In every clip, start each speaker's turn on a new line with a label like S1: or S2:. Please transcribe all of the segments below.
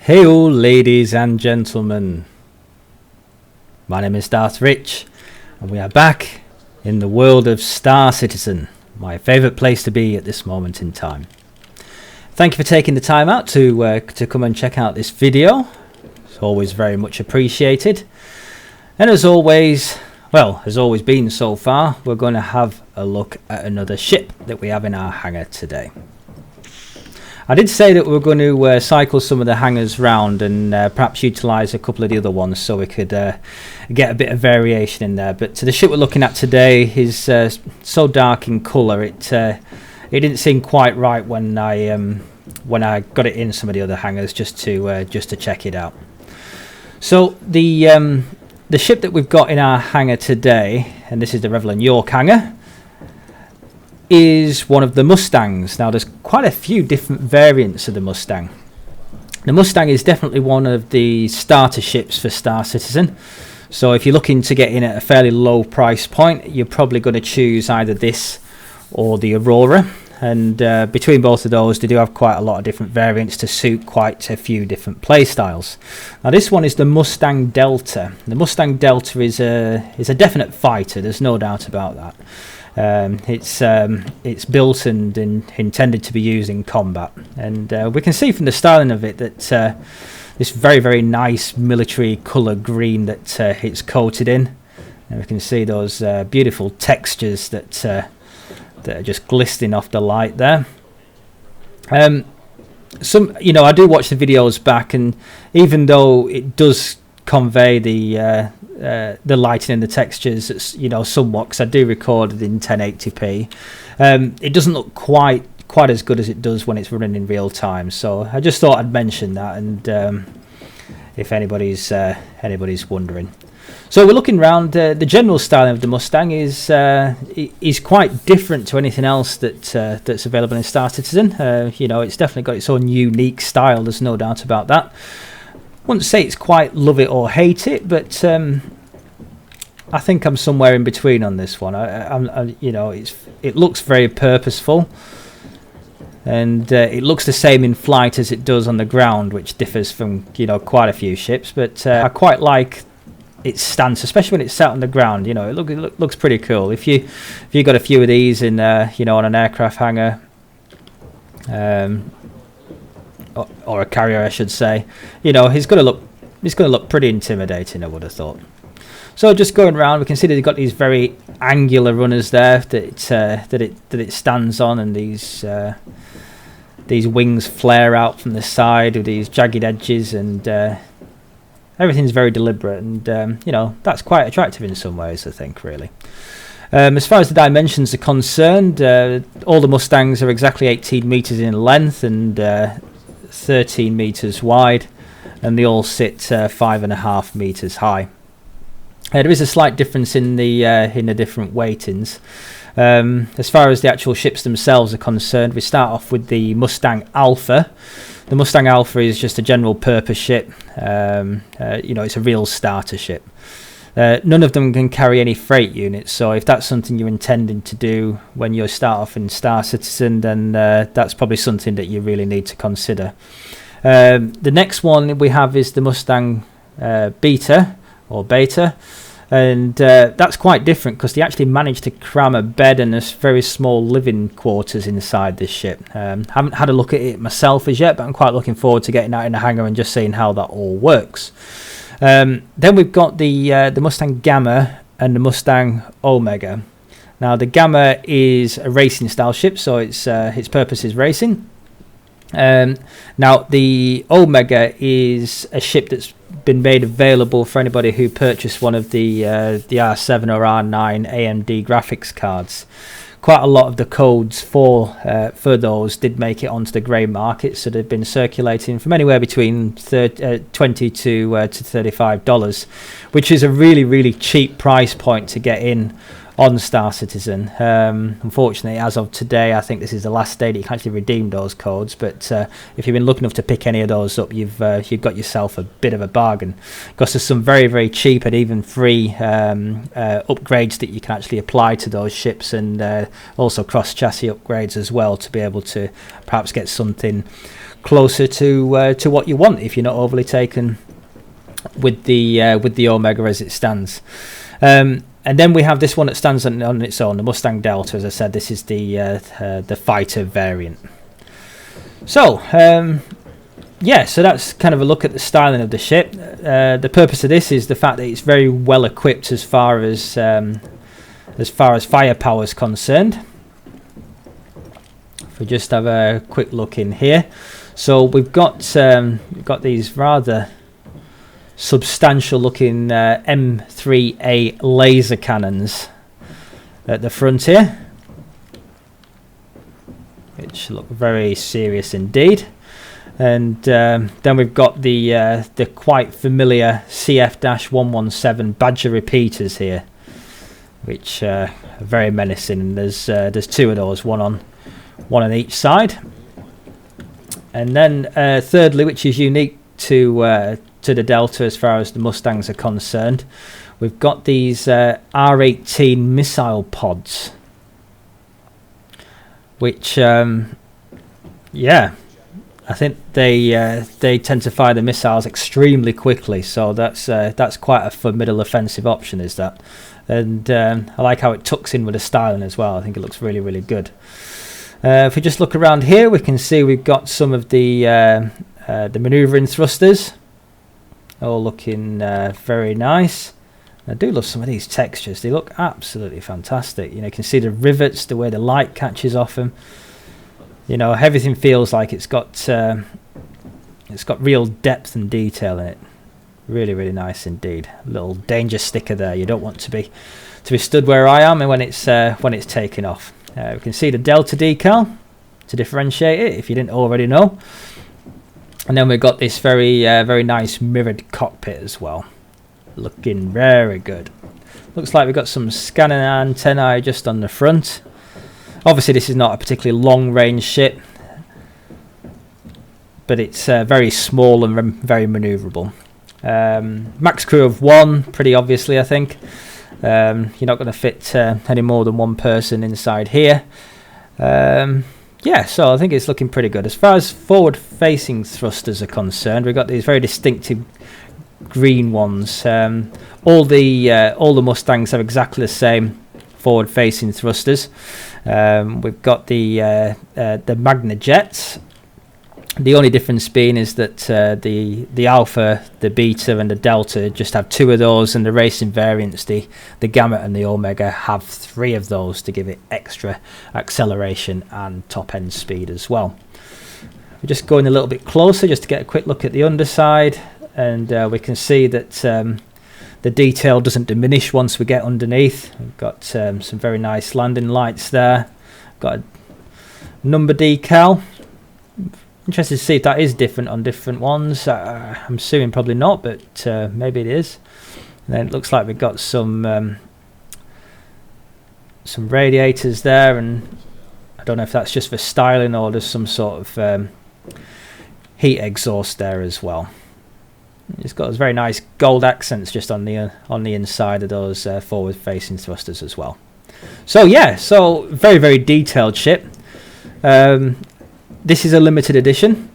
S1: Heyo, ladies and gentlemen, my name is Darth Rich, and we are back in the world of Star Citizen, my favourite place to be at this moment in time. Thank you for taking the time out to come and check out this video. It's always very much appreciated. And as always, well, has always been so far, we're going to have a look at another ship that we have in our hangar today. I did say that we were going to cycle some of the hangars round and perhaps utilise a couple of the other ones so we could get a bit of variation in there. But the ship we're looking at today is so dark in colour, it didn't seem quite right when I got it in some of the other hangars just to check it out. So the ship that we've got in our hangar today, and this is the Revlon York hangar, is one of the Mustangs. Now there's quite a few different variants of the Mustang. The Mustang is definitely one of the starter ships for Star Citizen, so if you're looking to get in at a fairly low price point, you're probably going to choose either this or the Aurora, and between both of those they do have quite a lot of different variants to suit quite a few different play styles. Now this one is the Mustang Delta. The Mustang Delta is a definite fighter, there's no doubt about that. It's built and intended to be used in combat, and we can see from the styling of it that this very nice military colour green that it's coated in, and we can see those beautiful textures that are just glistening off the light there. I do watch the videos back, and even though it does convey the lighting and the textures, somewhat, because I do record it in 1080p. It doesn't look quite as good as it does when it's running in real time. So I just thought I'd mention that, and if anybody's wondering. So we're looking around. The general styling of the Mustang is quite different to anything else that's available in Star Citizen. It's definitely got its own unique style. There's no doubt about that. Wouldn't say it's quite love it or hate it, but I think I'm somewhere in between on this one. It looks very purposeful, and it looks the same in flight as it does on the ground, which differs from quite a few ships. But I quite like its stance, especially when it's sat on the ground. It looks pretty cool. If you got a few of these in on an aircraft hangar. Or a carrier, I should say. He's going to look pretty intimidating, I would have thought. So just going around, we can see that they've got these very angular runners there that it stands on, and these wings flare out from the side with these jagged edges, and everything's very deliberate, and that's quite attractive in some ways, I think, really. As far as the dimensions are concerned, all the Mustangs are exactly 18 meters in length and 13 meters wide, and they all sit 5.5 meters high. There is a slight difference in the different weightings. As far as the actual ships themselves are concerned, we start off with the Mustang Alpha. The Mustang Alpha is just a general purpose ship. It's a real starter ship. None of them can carry any freight units, so if that's something you're intending to do when you start off in Star Citizen, then that's probably something that you really need to consider. The next one we have is the Mustang Beta, and that's quite different because they actually managed to cram a bed and a very small living quarters inside this ship. Haven't had a look at it myself as yet, but I'm quite looking forward to getting out in the hangar and just seeing how that all works. Then we've got the Mustang Gamma and the Mustang Omega. Now the Gamma is a racing style ship, so its purpose is racing. Now the Omega is a ship that's been made available for anybody who purchased one of the R7 or R9 AMD graphics cards. Quite a lot of the codes for those did make it onto the grey market, so they've been circulating from anywhere between $20 to $35, which is a really cheap price point to get in on Star Citizen. Unfortunately, as of today, I think this is the last day that you can actually redeem those codes, but if you've been lucky enough to pick any of those up, you've got yourself a bit of a bargain, because there's some very cheap and even free upgrades that you can actually apply to those ships, and also cross chassis upgrades as well, to be able to perhaps get something closer to what you want if you're not overly taken with the Omega as it stands. And then we have this one that stands on its own, the Mustang Delta. As I said, this is the fighter variant. So yeah, so that's kind of a look at the styling of the ship. The purpose of this is the fact that it's very well equipped as far as firepower is concerned. If we just have a quick look in here, so we've got these rather substantial looking M3A laser cannons at the front here, which look very serious indeed. And then we've got the quite familiar CF-117 Badger repeaters here, which are very menacing. And there's two of those, one on each side. And then thirdly, which is unique to the Delta as far as the Mustangs are concerned, we've got these R18 missile pods, which yeah, I think they tend to fire the missiles extremely quickly, so that's quite a formidable offensive option, is that. And I like how it tucks in with the styling as well. I think it looks really, really good. If we just look around here, we can see we've got some of the manoeuvring thrusters, all looking very nice. I do love some of these textures. They look absolutely fantastic. You know, you can see the rivets, the way the light catches off them. You know, everything feels like it's got real depth and detail in it. Really, really nice indeed. A little danger sticker there. You don't want to be stood where I am, and when it's taken off. We can see the Delta decal to differentiate it, if you didn't already know. And then we've got this very very nice mirrored cockpit as well, looking very good. Looks like we've got some scanning antennae just on the front. Obviously this is not a particularly long range ship, but it's very small and very manoeuvrable. Max crew of 1, pretty obviously, I think. You're not going to fit any more than one person inside here. Yeah, so I think it's looking pretty good. As far as forward facing thrusters are concerned, we've got these very distinctive green ones. All the Mustangs have exactly the same forward facing thrusters. We've got the Magna jets. The only difference being is that the Alpha, the Beta and the Delta just have 2 of those, and the racing variants, the Gamma and the Omega, have 3 of those to give it extra acceleration and top end speed as well. We're just going a little bit closer just to get a quick look at the underside, and we can see that the detail doesn't diminish once we get underneath. We've got some very nice landing lights there. Got a number decal. Interested to see if that is different on different ones. I'm assuming probably not, but maybe it is. And then it looks like we've got some radiators there, and I don't know if that's just for styling or there's some sort of heat exhaust there as well. It's got those very nice gold accents just on the inside of those forward-facing thrusters as well. So yeah, so very, very detailed ship. This is a limited edition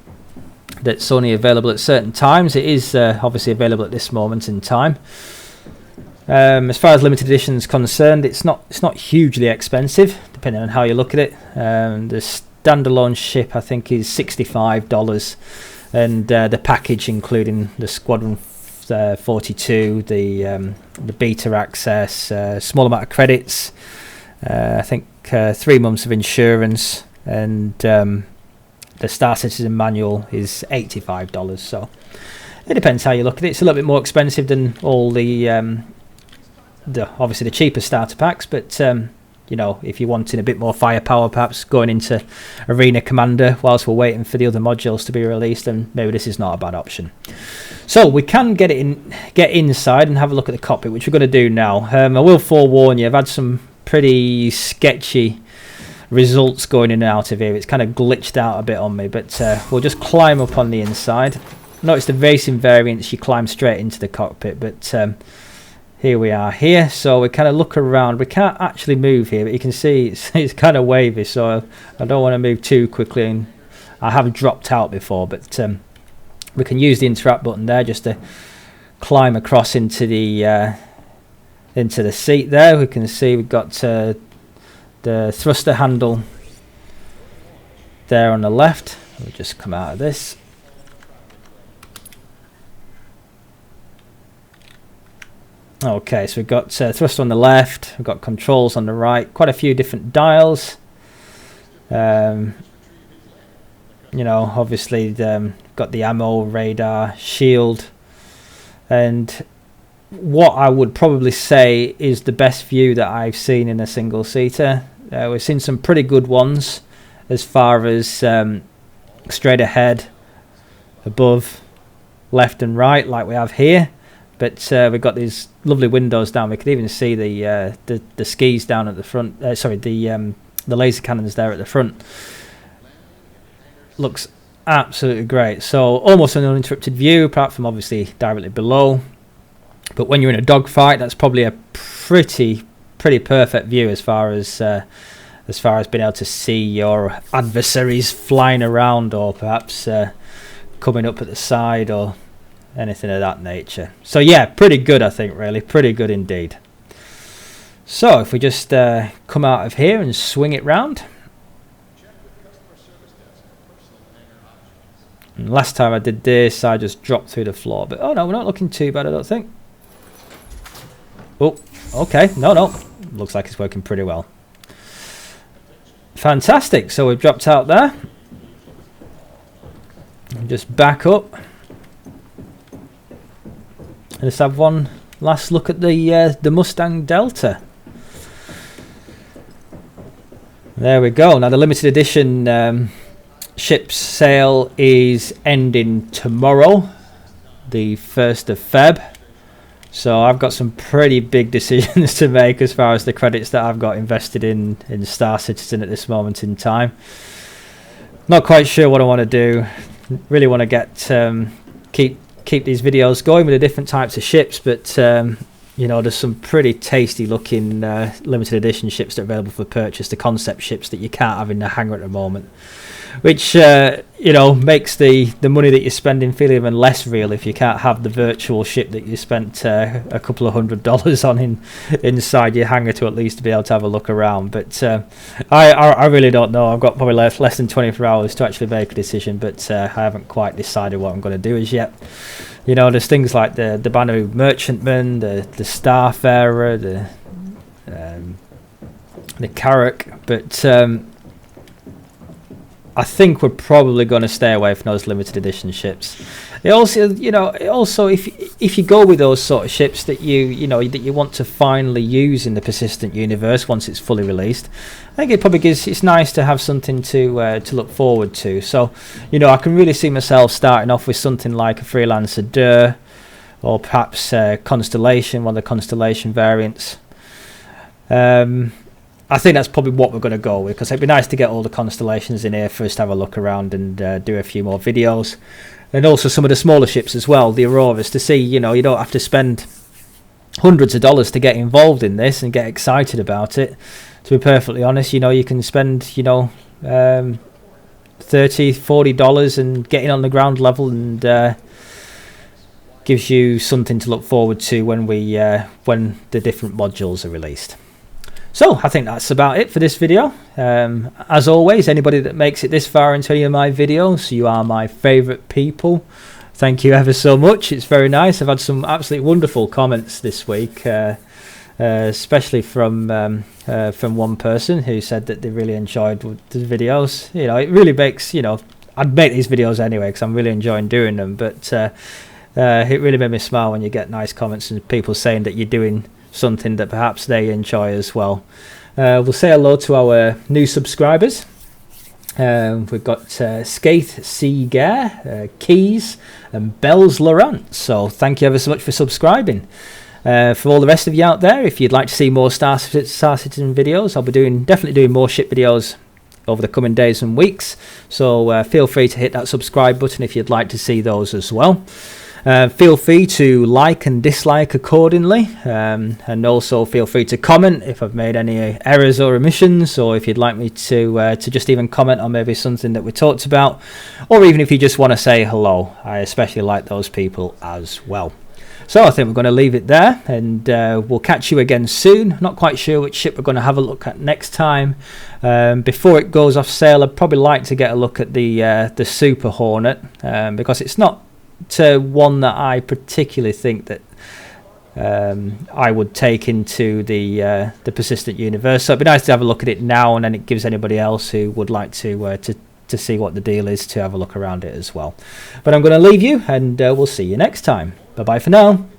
S1: that's only available at certain times. It is obviously available at this moment in time. As far as limited edition is concerned, it's not hugely expensive, depending on how you look at it. The standalone ship, I think, is $65, and the package, including the Squadron 42, the beta access, small amount of credits, I think 3 months of insurance, and the Star Citizen manual is $85. So it depends how you look at it. It's a little bit more expensive than all the obviously the cheaper starter packs, but you know, if you're wanting a bit more firepower, perhaps going into Arena Commander whilst we're waiting for the other modules to be released, then maybe this is not a bad option. So we can get inside and have a look at the cockpit, which we're going to do now. I will forewarn you, I've had some pretty sketchy results going in and out of here. It's kind of glitched out a bit on me, but we'll just climb up on the inside. Notice the racing variants, you climb straight into the cockpit, but here we are here. So we kind of look around. We can't actually move here, but you can see it's kind of wavy, so I don't want to move too quickly and I have dropped out before, but we can use the interact button there just to climb across into the seat there. We can see we've got the thruster handle there on the left. We'll just come out of this. Okay, so we've got thruster on the left, we've got controls on the right, quite a few different dials. You know, obviously got the ammo, radar, shield, and what I would probably say is the best view that I've seen in a single seater. We've seen some pretty good ones as far as straight ahead, above, left and right like we have here. But we've got these lovely windows down. We could even see the skis down at the front. Sorry, the laser cannons there at the front. Looks absolutely great. So almost an uninterrupted view, apart from obviously directly below. But when you're in a dogfight, that's probably a pretty perfect view as far as being able to see your adversaries flying around, or perhaps coming up at the side, or anything of that nature. So yeah, pretty good, I think, really pretty good indeed. So if we just come out of here and swing it round. And last time I did this, I just dropped through the floor, but oh no, we're not looking too bad, I don't think. Oh, okay, no, looks like it's working pretty well. Fantastic. So we've dropped out there and just back up. Let's have one last look at the Mustang Delta. There we go. Now the limited edition ships sale is ending tomorrow, the 1st of Feb. So I've got some pretty big decisions to make as far as the credits that I've got invested in Star Citizen at this moment in time. Not quite sure what I want to do. Really want to get keep these videos going with the different types of ships, but you know, there's some pretty tasty looking limited edition ships that are available for purchase, the concept ships that you can't have in the hangar at the moment, which you know, makes the money that you're spending feel even less real if you can't have the virtual ship that you spent a couple of $100s on inside your hangar to at least be able to have a look around. But I really don't know. I've got probably less than 24 hours to actually make a decision, but I haven't quite decided what I'm going to do as yet. You know, there's things like the Banu Merchantman, the Starfarer, the Carrack, but I think we're probably going to stay away from those limited edition ships. It also, you know, if you go with those sort of ships that you want to finally use in the persistent universe once it's fully released, I think it probably it's nice to have something to look forward to. So, you know, I can really see myself starting off with something like a Freelancer Dur, or perhaps Constellation, one of the Constellation variants. I think that's probably what we're going to go with, because it'd be nice to get all the constellations in here for us to have a look around and do a few more videos. And also some of the smaller ships as well, the Auroras, to see, you know, you don't have to spend hundreds of dollars to get involved in this and get excited about it. To be perfectly honest, you know, you can spend, you know, $30, $40 and getting on the ground level, and gives you something to look forward to when the different modules are released. So I think that's about it for this video. As always, anybody that makes it this far into any of my videos, you are my favourite people. Thank you ever so much. It's very nice. I've had some absolutely wonderful comments this week, especially from one person who said that they really enjoyed the videos. You know, it really makes, you know, I'd make these videos anyway because I'm really enjoying doing them, but it really made me smile when you get nice comments and people saying that you're doing something that perhaps they enjoy as well. We'll say hello to our new subscribers. We've got Skaith Seagar, Keys, and Bells Laurent. So thank you ever so much for subscribing. For all the rest of you out there, if you'd like to see more Star Citizen videos, I'll be definitely doing more ship videos over the coming days and weeks. So feel free to hit that subscribe button if you'd like to see those as well. Feel free to like and dislike accordingly, and also feel free to comment if I've made any errors or omissions, or if you'd like me to just even comment on maybe something that we talked about, or even if you just want to say hello. I especially like those people as well. So I think we're going to leave it there, and we'll catch you again soon. Not quite sure which ship we're going to have a look at next time. Before it goes off sale, I'd probably like to get a look at the Super Hornet, because it's not one that I particularly think that I would take into the persistent universe. So it'd be nice to have a look at it now, and then it gives anybody else who would like to see what the deal is to have a look around it as well. But I'm going to leave you, and we'll see you next time. Bye bye for now.